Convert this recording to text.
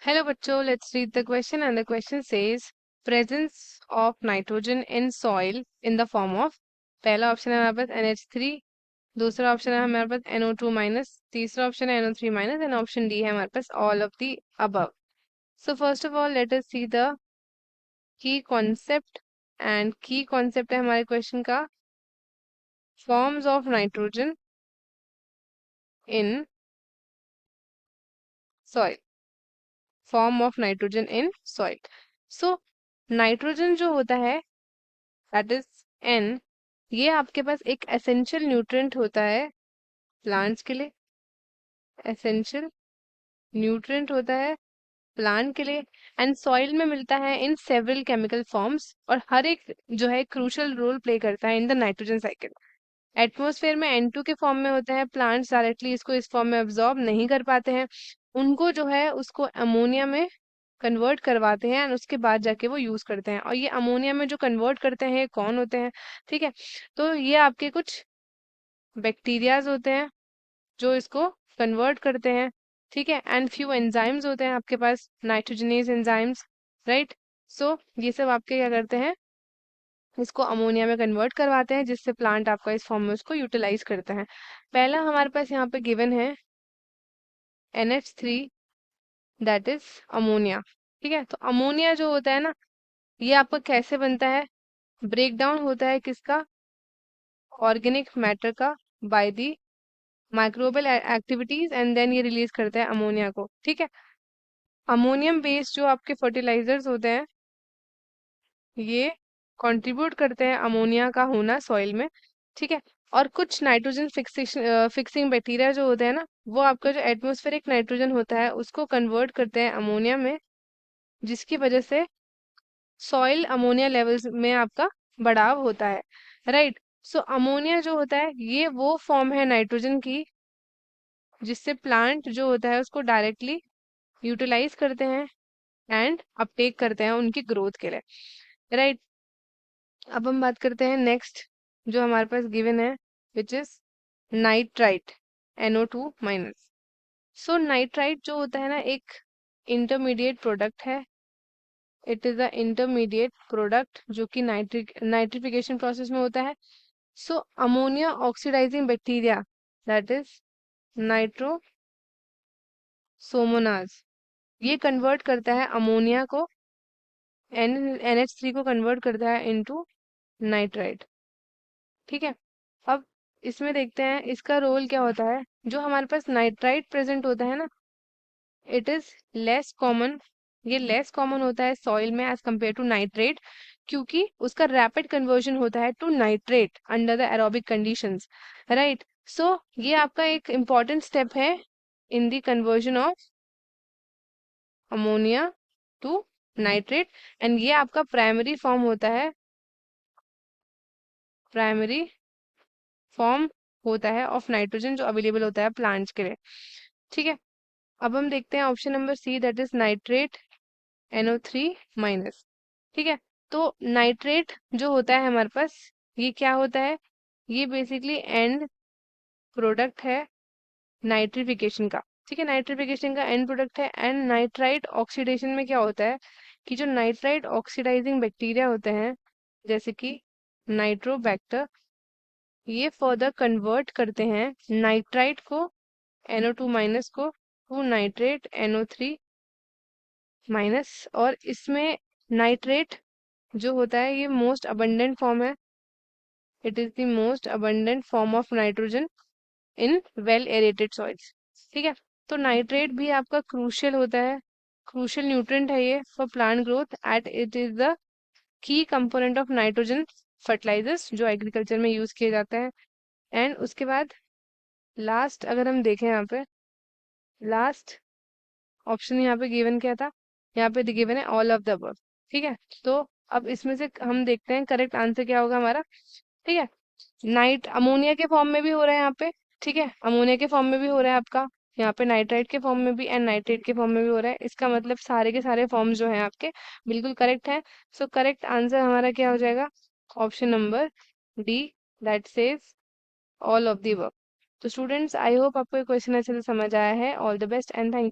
Hello बच्चों, let's read the question and the question says presence of nitrogen in soil in the form of पहला option है हमारे पास NH3, दूसरा option है हमारे पास NO2 माइनस, तीसरा ऑप्शन है NO3 minus and option D है हमारे पास all of the above. So first of all let us see the key concept and key concept है हमारे क्वेश्चन का forms of nitrogen in soil. Form of nitrogen in soil. So nitrogen जो होता है that is an, ये आपके पास एक essential nutrient होता है प्लांट्स के लिए. एसेंशियल न्यूट्रिएंट होता है प्लांट के लिए एंड सॉइल में मिलता है इन सेवरल केमिकल फॉर्म्स और हर एक जो है क्रूशियल रोल प्ले करता है in the nitrogen cycle. Atmosphere में N2 के फॉर्म में होते हैं. प्लांट्स डायरेक्टली इसको इस फॉर्म में अब्जॉर्ब नहीं कर पाते हैं. उनको जो है उसको अमोनिया में कन्वर्ट करवाते हैं एंड उसके बाद जाके वो यूज करते हैं. और ये अमोनिया में जो कन्वर्ट करते हैं कौन होते हैं? ठीक है, तो ये आपके कुछ बैक्टीरियाज होते हैं जो इसको कन्वर्ट करते हैं. ठीक है, एंड फ्यू एंजाइम्स होते हैं आपके पास, नाइट्रोजनेज एंजाइम्स, राइट. सो ये सब आपके क्या करते हैं, इसको अमोनिया में कन्वर्ट करवाते हैं जिससे प्लांट आपका इस फॉर्म में उसको यूटिलाइज करते हैं. पहला हमारे पास यहाँ पे गिवन है NH3 दैट इज अमोनिया. ठीक है, तो अमोनिया जो होता है ना, ये आपका कैसे बनता है? ब्रेक डाउन होता है किसका? ऑर्गेनिक मैटर का by the microbial activities and then ये रिलीज करता है अमोनिया को. ठीक है, अमोनियम बेस्ड जो आपके फर्टिलाइजर्स होते हैं ये कंट्रीब्यूट करते हैं अमोनिया का होना सॉइल में. ठीक है, और कुछ नाइट्रोजन फिक्सिंग बैक्टीरिया जो होते हैं ना, वो आपका जो एटमॉस्फेरिक नाइट्रोजन होता है उसको कन्वर्ट करते हैं अमोनिया में, जिसकी वजह से सॉइल अमोनिया लेवल्स में आपका बढ़ाव होता है, राइट. सो अमोनिया जो होता है ये वो फॉर्म है नाइट्रोजन की जिससे प्लांट जो होता है उसको डायरेक्टली यूटिलाइज करते हैं एंड अपटेक करते हैं उनकी ग्रोथ के लिए, राइट. अब हम बात करते हैं नेक्स्ट जो हमारे पास गिवन है विच इज नाइट्राइट, NO2 माइनस. सो नाइट्राइट जो होता है ना एक इंटरमीडिएट प्रोडक्ट है. It is a intermediate product जो कि नाइट्रिफिकेशन प्रोसेस में होता है. So ammonia oxidising bacteria that is nitrosomonas, ये कन्वर्ट करता है अमोनिया को, NH3 को कन्वर्ट करता है इनटू नाइट्राइट. ठीक है, अब इसमें देखते हैं इसका रोल क्या होता है. जो हमारे पास नाइट्राइट प्रेजेंट होता है ना, इट इज लेस कॉमन. ये लेस कॉमन होता है सॉइल में एज कम्पेयर टू नाइट्रेट, क्योंकि उसका रैपिड कन्वर्जन होता है to nitrate under the aerobic conditions, right. So ये आपका एक इम्पॉर्टेंट स्टेप है in the conversion of ammonia to nitrate and ये आपका प्राइमरी फॉर्म होता है, प्राइमरी फॉर्म होता है ऑफ नाइट्रोजन जो अवेलेबल होता है प्लांट्स के लिए. ठीक है, अब हम देखते हैं option number see that is nitrate NO3 minus. ठीक है, तो नाइट्रेट जो होता है हमारे पास ये क्या होता है? ये बेसिकली एंड प्रोडक्ट है नाइट्रिफिकेशन का. ठीक है, नाइट्रिफिकेशन का एंड प्रोडक्ट है एंड नाइट्राइट ऑक्सीडेशन में क्या होता है कि जो नाइट्राइट ऑक्सीडाइजिंग बैक्टीरिया होते हैं जैसे कि नाइट्रोबैक्टर, ये फर्दर कन्वर्ट करते हैं नाइट्राइट को, NO2 माइनस को, टू नाइट्रेट NO3 माइनस. और इसमें नाइट्रेट जो होता है ये मोस्ट अबंडेंट फॉर्म है. It is the most abundant form of nitrogen in well aerated soils. ठीक है, तो नाइट्रेट भी आपका क्रूशियल होता है, क्रूशियल न्यूट्रिएंट है ये for plant growth at it is the key component of nitrogen fertilizers जो एग्रीकल्चर में यूज किए जाते हैं. एंड उसके बाद लास्ट अगर हम देखें यहाँ पे, लास्ट ऑप्शन यहाँ पे गिवन क्या था? यहाँ पे गिवन है ऑल ऑफ द अबव. ठीक है, तो अब इसमें से हम देखते हैं करेक्ट आंसर क्या होगा हमारा. ठीक है, नाइट अमोनिया के फॉर्म में भी हो रहा है यहाँ पे. ठीक है, अमोनिया के फॉर्म में भी हो रहा है आपका, यहाँ पे नाइट्राइट के फॉर्म में भी एंड नाइट्रेट के फॉर्म में भी हो रहा है. इसका मतलब सारे के सारे फॉर्म्स जो हैं आपके बिल्कुल करेक्ट हैं. सो करेक्ट आंसर हमारा क्या हो जाएगा? Option number D that says all of the work. तो स्टूडेंट्स आई होप आपको ये क्वेश्चन अच्छे से समझ आया है. All the best and thank you.